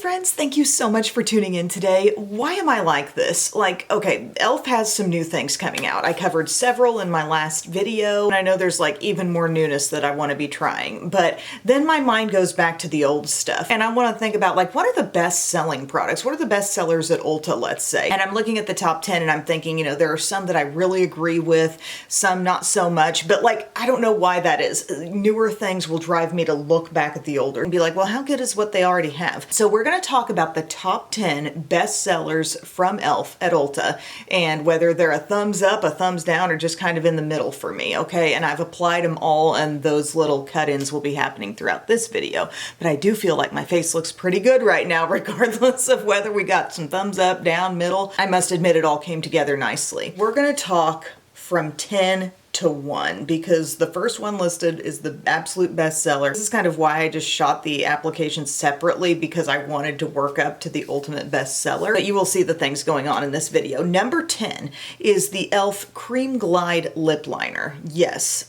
friends, thank you so much for tuning in today. Why am I like this? Like, okay, e.l.f. has some new things coming out. I covered several in my last video, and I know there's like even more newness that I want to be trying, but then my mind goes back to the old stuff, and I want to think about like, what are the best selling products? What are the best sellers at Ulta, let's say? And I'm looking at the top 10 and I'm thinking, you know, there are some that I really agree with, some not so much, but like, I don't know why that is. Newer things will drive me to look back at the older and be like, well, how good is what they already have? So we're going to talk about the top 10 best sellers from e.l.f. at Ulta and whether they're a thumbs up, a thumbs down, or just kind of in the middle for me, okay? And I've applied them all, and those little cut-ins will be happening throughout this video. But I do feel like my face looks pretty good right now, regardless of whether we got some thumbs up, down, middle. I must admit it all came together nicely. We're going to talk from 10 to 1 because the first one listed is the absolute best seller. This is kind of why I just shot the application separately, because I wanted to work up to the ultimate best seller. But you will see the things going on in this video. Number 10 is the e.l.f. Cream Glide Lip Liner. Yes,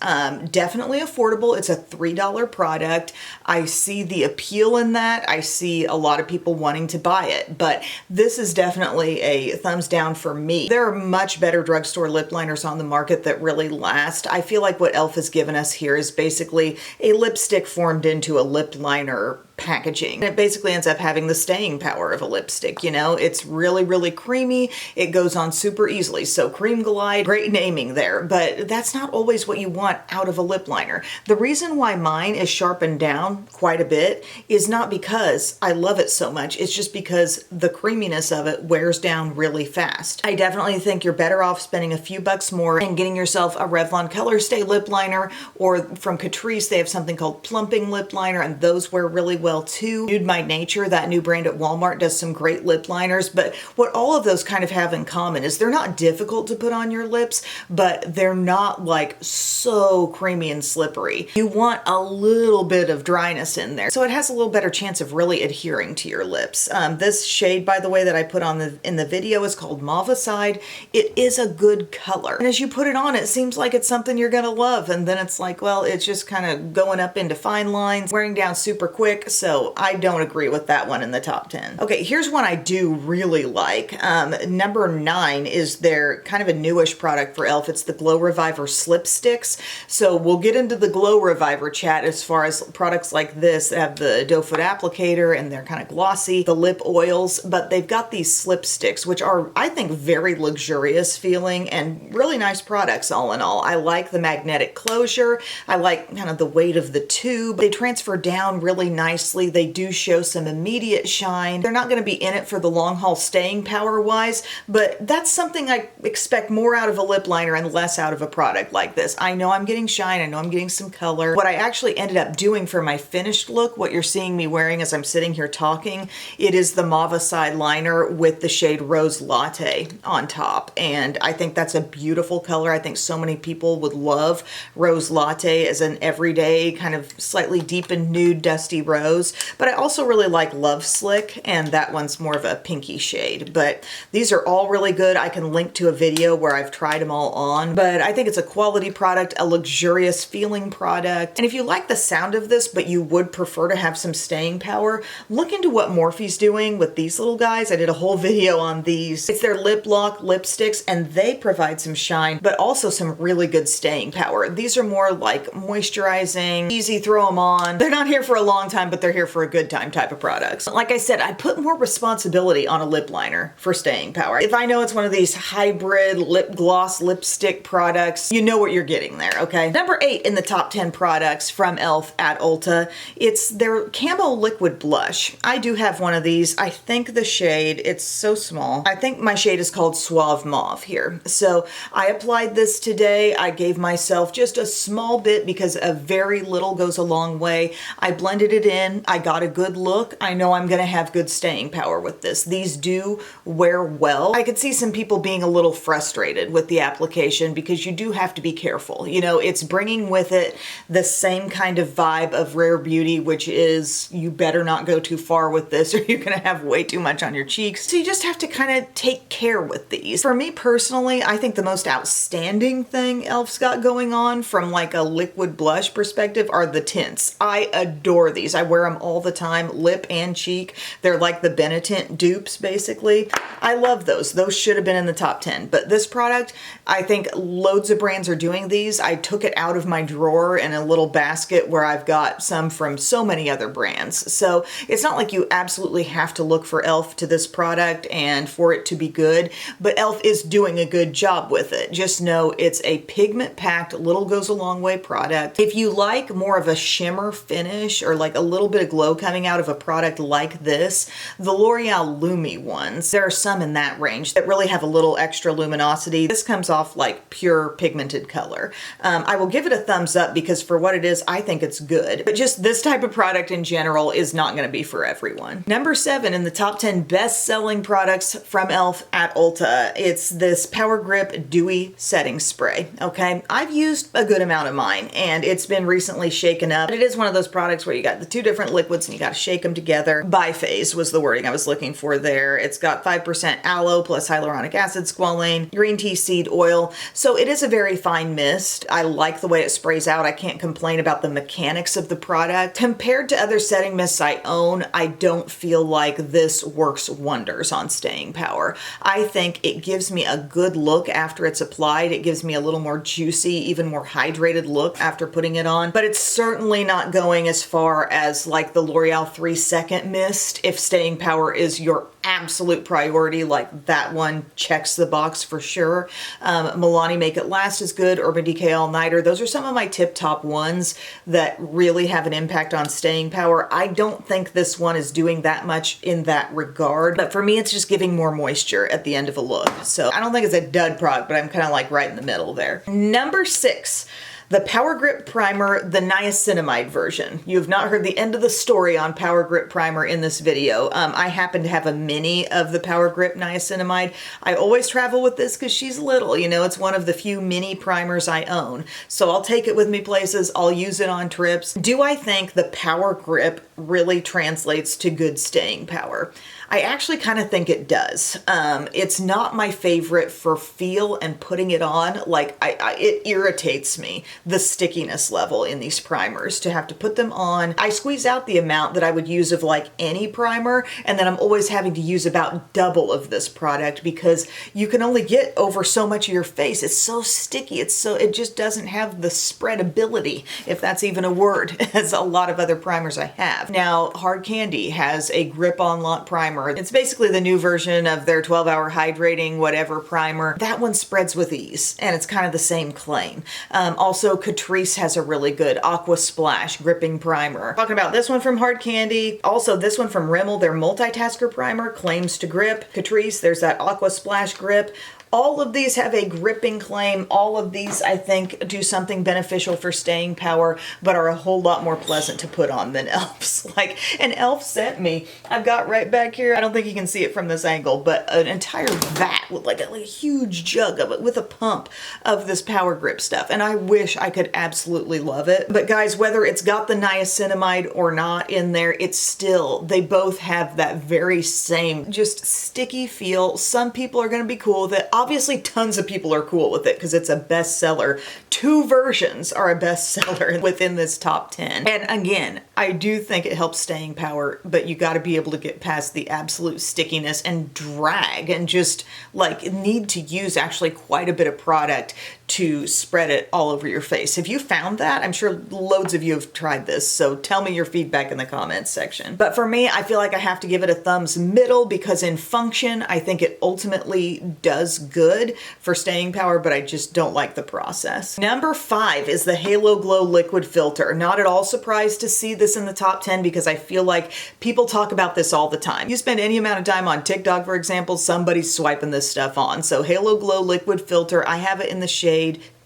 definitely affordable. It's a $3 product. I see the appeal in that. I see a lot of people wanting to buy it, but this is definitely a thumbs down for me. There are much better drugstore lip liners on the market that really last. I feel like what e.l.f. has given us here is basically a lipstick formed into a lip liner packaging. And it basically ends up having the staying power of a lipstick, you know? It's really, really creamy. It goes on super easily. So Cream Glide, great naming there, but that's not always what you want out of a lip liner. The reason why mine is sharpened down quite a bit is not because I love it so much. It's just because the creaminess of it wears down really fast. I definitely think you're better off spending a few bucks more and getting yourself a Revlon Color Stay lip liner, or from Catrice, they have something called Plumping Lip Liner, and those wear really well too. Nude by Nature, that new brand at Walmart, does some great lip liners, but what all of those kind of have in common is they're not difficult to put on your lips, but they're not like so creamy and slippery. You want a little bit of dryness in there, so it has a little better chance of really adhering to your lips. This shade, by the way, that I put on in the video is called Mauve-Side. It is a good color, and as you put it on, it seems like it's something you're gonna love, and then it's like, well, it's just kind of going up into fine lines, wearing down super quick, so I don't agree with that one in the top 10. Okay, here's one I do really like. Number 9 is their kind of a newish product for e.l.f. It's the Glow Reviver Slip Sticks. So we'll get into the Glow Reviver chat as far as products like this that have the doe foot applicator and they're kind of glossy, the lip oils, but they've got these slip sticks, which are, I think, very luxurious feeling and really nice products all in all. I like the magnetic closure. I like kind of the weight of the tube. They transfer down really nicely. They do show some immediate shine. They're not going to be in it for the long haul staying power wise, but that's something I expect more out of a lip liner and less out of a product like this. I know I'm getting shine. I know I'm getting some color. What I actually ended up doing for my finished look, what you're seeing me wearing as I'm sitting here talking, it is the Mauve-Side liner with the shade Rose Latte on top. And I think that's a beautiful color. I think so many people would love Rose Latte as an everyday kind of slightly deepened nude dusty rose. But I also really like Love Slick, and that one's more of a pinky shade. But these are all really good. I can link to a video where I've tried them all on, but I think it's a quality product, a luxurious feeling product. And if you like the sound of this, but you would prefer to have some staying power, look into what Morphe's doing with these little guys. I did a whole video on these. It's their lip lock lipsticks, and they provide some shine, but also some really good staying power. These are more like moisturizing, easy, throw them on. They're not here for a long time, but they're here for a good time type of products. Like I said, I put more responsibility on a lip liner for staying power. If I know it's one of these hybrid lip gloss lipstick products, you know what you're getting there, okay? Number 8 in the top 10 products from e.l.f. at Ulta, it's their Camo Liquid Blush. I do have one of these. I think the shade, it's so small. I think my shade is called Suave Mauve here. So I applied this today. I gave myself just a small bit because a very little goes a long way. I blended it in. I got a good look. I know I'm gonna have good staying power with this. These do wear well. I could see some people being a little frustrated with the application because you do have to be careful. You know, it's bringing with it the same kind of vibe of Rare Beauty, which is you better not go too far with this or you're gonna have way too much on your cheeks. So you just have to kind of take care with these. For me personally, I think the most outstanding thing e.l.f.'s got going on from like a liquid blush perspective are the tints. I adore these. I wear them all the time, lip and cheek. They're like the Benetint dupes, basically. I love those. Those should have been in the top 10. But this product, I think loads of brands are doing these. I took it out of my drawer in a little basket where I've got some from so many other brands. So it's not like you absolutely have to look for e.l.f. to this product and for it to be good, but e.l.f. is doing a good job with it. Just know it's a pigment-packed, little goes a long way product. If you like more of a shimmer finish or like a little bit of glow coming out of a product like this, the L'Oreal Lumi ones, there are some in that range that really have a little extra luminosity. This comes off like pure pigmented color. I will give it a thumbs up because for what it is, I think it's good. But just this type of product in general is not going to be for everyone. Number 7 in the top 10 best-selling products from e.l.f. at Ulta, it's this Power Grip Dewy Setting Spray. Okay, I've used a good amount of mine and it's been recently shaken up. It is one of those products where you got the 2 different liquids and you got to shake them together. Biphase was the wording I was looking for there. It's got 5% aloe plus hyaluronic acid squalane, green tea seed oil. So it is a very fine mist. I like the way it sprays out. I can't complain about the mechanics of the product. Compared to other setting mists I own, I don't feel like this works wonders on staying power. I think it gives me a good look after it's applied. It gives me a little more juicy, even more hydrated look after putting it on, but it's certainly not going as far as like the L'Oreal 3-second mist. If staying power is your absolute priority, like that one checks the box for sure. Milani Make It Last is good. Urban Decay All Nighter. Those are some of my tip top ones that really have an impact on staying power. I don't think this one is doing that much in that regard, but for me, it's just giving more moisture at the end of a look. So I don't think it's a dud product, but I'm kind of like right in the middle there. Number 6. The Power Grip Primer, the niacinamide version. You have not heard the end of the story on Power Grip Primer in this video. I happen to have a mini of the Power Grip niacinamide. I always travel with this because she's little. You know, it's one of the few mini primers I own. So I'll take it with me places. I'll use it on trips. Do I think the Power Grip really translates to good staying power? I actually kind of think it does. It's not my favorite for feel and putting it on. Like, it irritates me, the stickiness level in these primers, to have to put them on. I squeeze out the amount that I would use of like any primer, and then I'm always having to use about double of this product because you can only get over so much of your face. It's so sticky. It just doesn't have the spreadability, if that's even a word, as a lot of other primers I have. Now, Hard Candy has a grip-on lot primer. It's basically the new version of their 12-hour hydrating whatever primer. That one spreads with ease, and it's kind of the same claim. Also, Catrice has a really good Aqua Splash gripping primer. Talking about this one from Hard Candy. Also, this one from Rimmel, their Multitasker Primer, claims to grip. Catrice, there's that Aqua Splash grip. All of these have a gripping claim. All of these, I think, do something beneficial for staying power, but are a whole lot more pleasant to put on than e.l.f.'s. Like, an e.l.f. sent me, I've got right back here, I don't think you can see it from this angle, but an entire vat with like a huge jug of it with a pump of this Power Grip stuff. And I wish I could absolutely love it. But guys, whether it's got the niacinamide or not in there, it's still, they both have that very same just sticky feel. Some people are going to be cool with it. Obviously, tons of people are cool with it because it's a bestseller. 2 versions are a bestseller within this top 10. And again, I do think it helps staying power, but you got to be able to get past the absolute stickiness and drag and just like need to use actually quite a bit of product to spread it all over your face. Have you found that? I'm sure loads of you have tried this, so tell me your feedback in the comments section. But for me, I feel like I have to give it a thumbs middle because in function, I think it ultimately does good for staying power, but I just don't like the process. Number 5 is the Halo Glow Liquid Filter. Not at all surprised to see this in the top 10 because I feel like people talk about this all the time. You spend any amount of time on TikTok, for example, somebody's swiping this stuff on. So Halo Glow Liquid Filter, I have it in the shade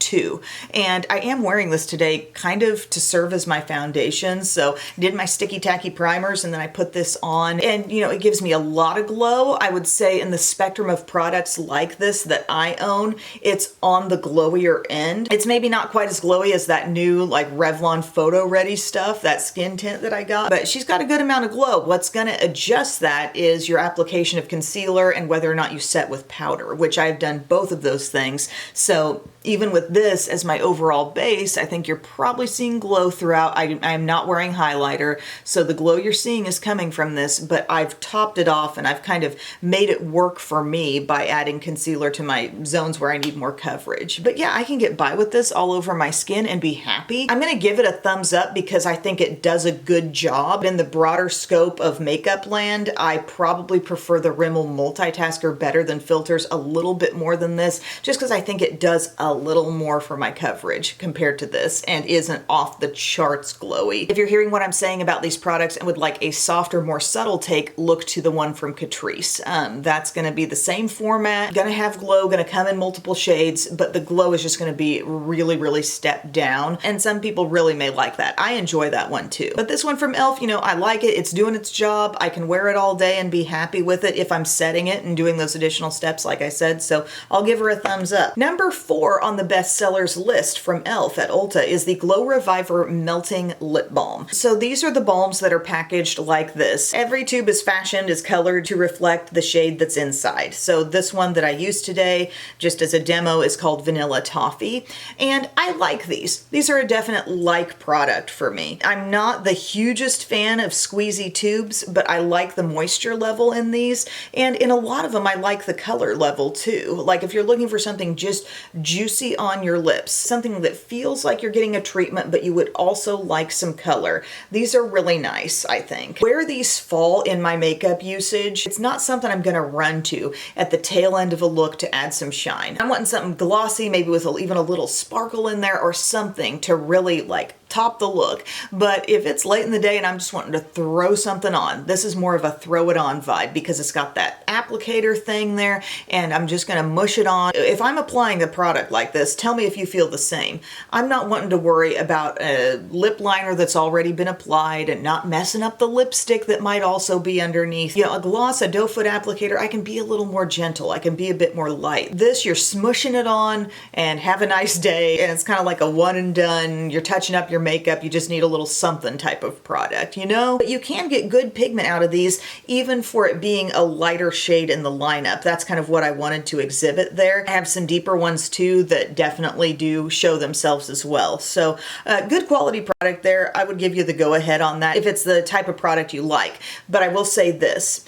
2. And I am wearing this today kind of to serve as my foundation. So I did my sticky tacky primers and then I put this on and you know, it gives me a lot of glow. I would say in the spectrum of products like this that I own, it's on the glowier end. It's maybe not quite as glowy as that new like Revlon Photo Ready stuff, that skin tint that I got, but she's got a good amount of glow. What's going to adjust that is your application of concealer and whether or not you set with powder, which I've done both of those things. So even with this as my overall base, I think you're probably seeing glow throughout. I'm not wearing highlighter, so the glow you're seeing is coming from this, but I've topped it off and I've kind of made it work for me by adding concealer to my zones where I need more coverage. But yeah, I can get by with this all over my skin and be happy. I'm gonna give it a thumbs up because I think it does a good job. In the broader scope of makeup land, I probably prefer the Rimmel Multitasker better than filters a little bit more than this, just because I think it does a little more for my coverage compared to this and isn't off the charts glowy. If you're hearing what I'm saying about these products and would like a softer, more subtle take, look to the one from Catrice. That's gonna be the same format, gonna have glow, gonna come in multiple shades, but the glow is just gonna be really, really stepped down. And some people really may like that. I enjoy that one too. But this one from e.l.f., you know, I like it. It's doing its job. I can wear it all day and be happy with it if I'm setting it and doing those additional steps, like I said. So I'll give her a thumbs up. Number 4 on the bestsellers list from e.l.f. at Ulta is the Glow Reviver Melting Lip Balm. So these are the balms that are packaged like this. Every tube is fashioned, is colored to reflect the shade that's inside. So this one that I used today, just as a demo, is called Vanilla Toffee. And I like these. These are a definite like product for me. I'm not the hugest fan of squeezy tubes, but I like the moisture level in these. And in a lot of them, I like the color level too. Like if you're looking for something just juicy on your lips, something that feels like you're getting a treatment, but you would also like some color. These are really nice, I think. Where these fall in my makeup usage, it's not something I'm gonna run to at the tail end of a look to add some shine. I'm wanting something glossy, maybe with even a little sparkle in there or something to really like top the look. But if it's late in the day and I'm just wanting to throw something on, this is more of a throw it on vibe because it's got that applicator thing there and I'm just gonna mush it on. If I'm applying a product like this, tell me if you feel the same. I'm not wanting to worry about a lip liner that's already been applied and not messing up the lipstick that might also be underneath. You know, a gloss, a doe foot applicator, I can be a little more gentle. I can be a bit more light. This, you're smushing it on and have a nice day, and it's kind of like a one and done. You're touching up your makeup, you just need a little something type of product, you know? But you can get good pigment out of these, even for it being a lighter shade in the lineup. That's kind of what I wanted to exhibit there. I have some deeper ones too that definitely do show themselves as well. So good quality product there. I would give you the go ahead on that if it's the type of product you like. But I will say this,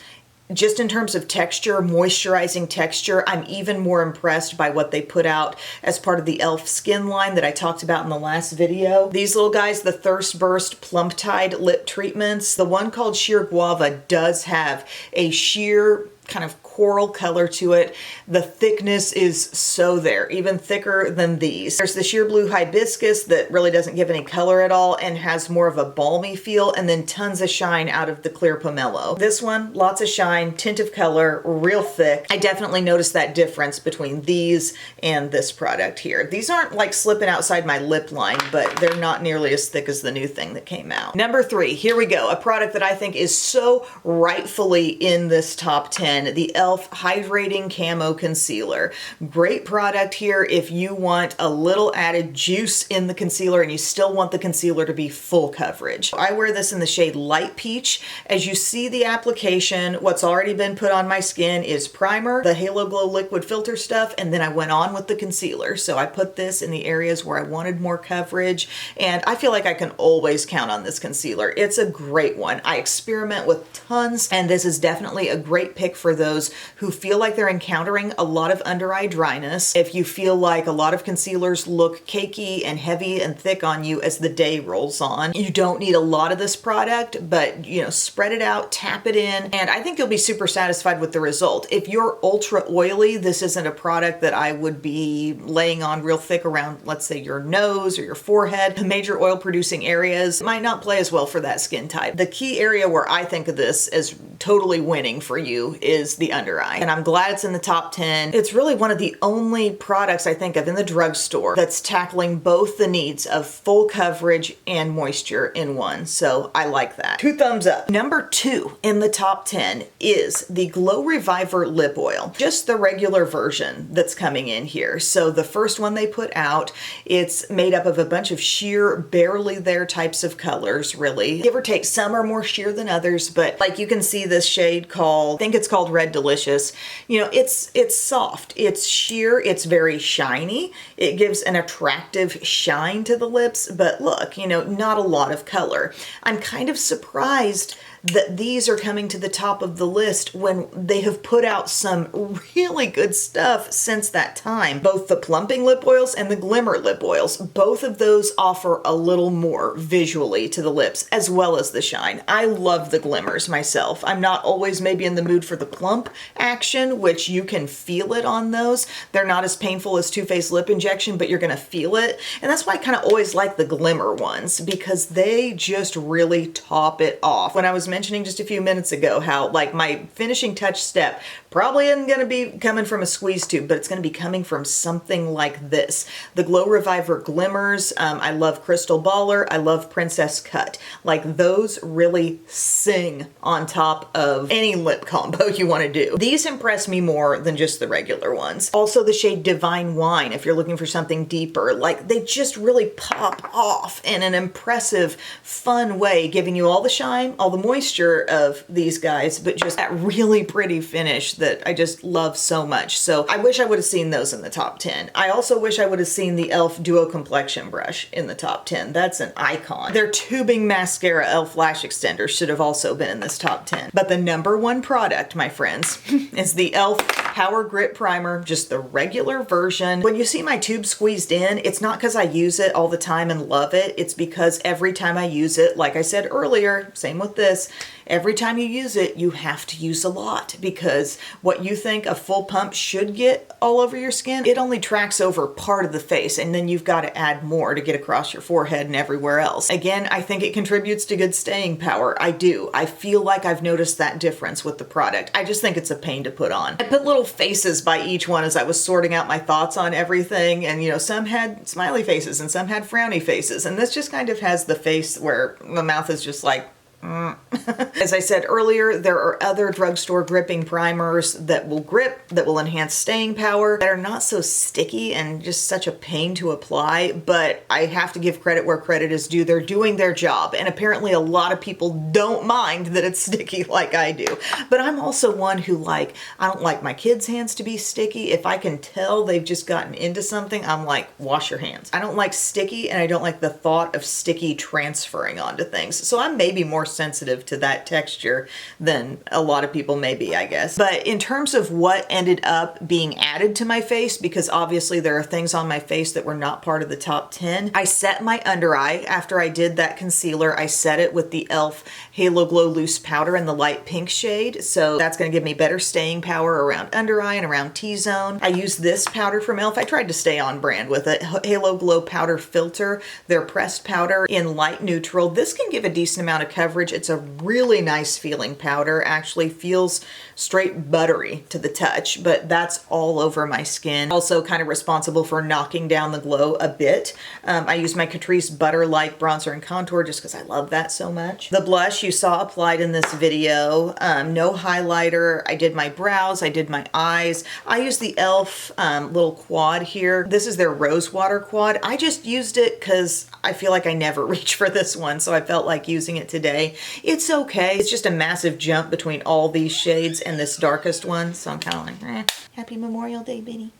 just in terms of texture, moisturizing texture, I'm even more impressed by what they put out as part of the e.l.f. skin line that I talked about in the last video. These little guys, the Thirst Burst Plump Tide lip treatments, the one called Sheer Guava does have a sheer kind of coral color to it. The thickness is so there, even thicker than these. There's the Sheer Blue Hibiscus that really doesn't give any color at all and has more of a balmy feel, and then tons of shine out of the Clear Pomelo. This one, lots of shine, tint of color, real thick. I definitely noticed that difference between these and this product here. These aren't like slipping outside my lip line, but they're not nearly as thick as the new thing that came out. Number 3, here we go. A product that I think is so rightfully in this top 10, the e.l.f. Hydrating Camo Concealer. Great product here if you want a little added juice in the concealer and you still want the concealer to be full coverage. I wear this in the shade Light Peach. As you see the application, what's already been put on my skin is primer, the Halo Glow liquid filter stuff, and then I went on with the concealer. So I put this in the areas where I wanted more coverage, and I feel like I can always count on this concealer. It's a great one. I experiment with tons, and this is definitely a great pick for those who feel like they're encountering a lot of under eye dryness. If you feel like a lot of concealers look cakey and heavy and thick on you as the day rolls on, you don't need a lot of this product, but you know, spread it out, tap it in, and I think you'll be super satisfied with the result. If you're ultra oily, this isn't a product that I would be laying on real thick around, let's say, your nose or your forehead. The major oil producing areas might not play as well for that skin type. The key area where I think of this as totally winning for you is the under eye. And I'm glad it's in the top 10. It's really one of the only products I think of in the drugstore that's tackling both the needs of full coverage and moisture in one. So I like that. 2 thumbs up. Number 2 in the top 10 is the Glow Reviver Lip Oil. Just the regular version that's coming in here. So the first one they put out, it's made up of a bunch of sheer, barely there types of colors, really. Give or take, some are more sheer than others, but like you can see this shade called, I think it's called called Red Delicious. You know, it's soft, it's sheer, it's very shiny. It gives an attractive shine to the lips, but look, you know, not a lot of color. I'm kind of surprised that these are coming to the top of the list when they have put out some really good stuff since that time. Both the plumping lip oils and the glimmer lip oils, both of those offer a little more visually to the lips as well as the shine. I love the glimmers myself. I'm not always maybe in the mood for the plump action, which you can feel it on those. They're not as painful as Too Faced lip injection, but you're gonna feel it. And that's why I kind of always like the glimmer ones, because they just really top it off. When I was mentioning just a few minutes ago how like my finishing touch step probably isn't going to be coming from a squeeze tube, but it's going to be coming from something like this. The Glow Reviver Glimmers, I love Crystal Baller, I love Princess Cut. Like those really sing on top of any lip combo you want to do. These impress me more than just the regular ones. Also the shade Divine Wine, if you're looking for something deeper, like they just really pop off in an impressive, fun way, giving you all the shine, all the moisture of these guys, but just that really pretty finish that I just love so much. So I wish I would have seen those in the top 10. I also wish I would have seen the e.l.f. Duo Complexion Brush in the top 10. That's an icon. Their tubing mascara e.l.f. lash extender should have also been in this top 10. But the #1 product, my friends, is the e.l.f. Power Grip Primer, just the regular version. When you see my tube squeezed in, it's not because I use it all the time and love it. It's because every time I use it, like I said earlier, same with this, every time you use it, you have to use a lot, because what you think a full pump should get all over your skin, it only tracks over part of the face, and then you've got to add more to get across your forehead and everywhere else. Again, I think it contributes to good staying power. I do. I feel like I've noticed that difference with the product. I just think it's a pain to put on. I put little faces by each one as I was sorting out my thoughts on everything, and you know, some had smiley faces and some had frowny faces, and this just kind of has the face where the mouth is just like, As I said earlier, there are other drugstore gripping primers that will grip, that will enhance staying power, that are not so sticky and just such a pain to apply, but I have to give credit where credit is due. They're doing their job, and apparently a lot of people don't mind that it's sticky like I do. But I'm also one who I don't like my kids' hands to be sticky. If I can tell they've just gotten into something, I'm like, wash your hands. I don't like sticky, and I don't like the thought of sticky transferring onto things. So I'm maybe more sensitive to that texture than a lot of people may be, I guess. But in terms of what ended up being added to my face, because obviously there are things on my face that were not part of the top 10, I set my under eye after I did that concealer. I set it with the e.l.f. Halo Glow Loose Powder in the light pink shade. So that's going to give me better staying power around under eye and around T-zone. I used this powder from e.l.f. I tried to stay on brand with it. Halo Glow Powder Filter, their pressed powder in light neutral. This can give a decent amount of coverage. It's a really nice feeling powder. Actually feels straight buttery to the touch, but that's all over my skin. Also kind of responsible for knocking down the glow a bit. I use my Catrice Butter Like Bronzer and Contour just because I love that so much. The blush you saw applied in this video. No highlighter. I did my brows. I did my eyes. I used the e.l.f. Little quad here. This is their Rose Water quad. I just used it because I feel like I never reach for this one, so I felt like using it today. It's okay. It's just a massive jump between all these shades and this darkest one, so I'm kind of like, Happy Memorial Day, Benny.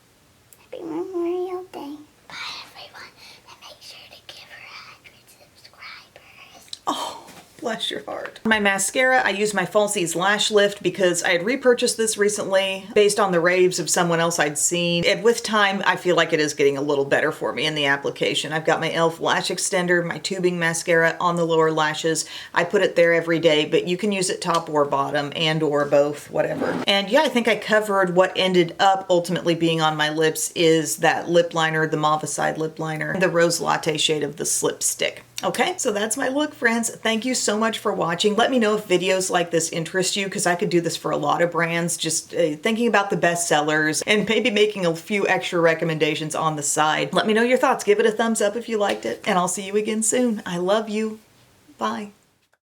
Happy Memorial Day. Bye, everyone. And make sure to give her 100 subscribers. Oh. Bless your heart. My mascara, I use my Falsies Lash Lift because I had repurchased this recently based on the raves of someone else I'd seen. And with time, I feel like it is getting a little better for me in the application. I've got my e.l.f. Lash Extender, my tubing mascara on the lower lashes. I put it there every day, but you can use it top or bottom and or both, whatever. And yeah, I think I covered what ended up ultimately being on my lips is that lip liner, the Mauve lip liner, the Rose Latte shade of the Slip Stick. Okay, so that's my look, friends. Thank you so much for watching. Let me know if videos like this interest you, because I could do this for a lot of brands, just thinking about the best sellers and maybe making a few extra recommendations on the side. Let me know your thoughts. Give it a thumbs up if you liked it, and I'll see you again soon. I love you. Bye.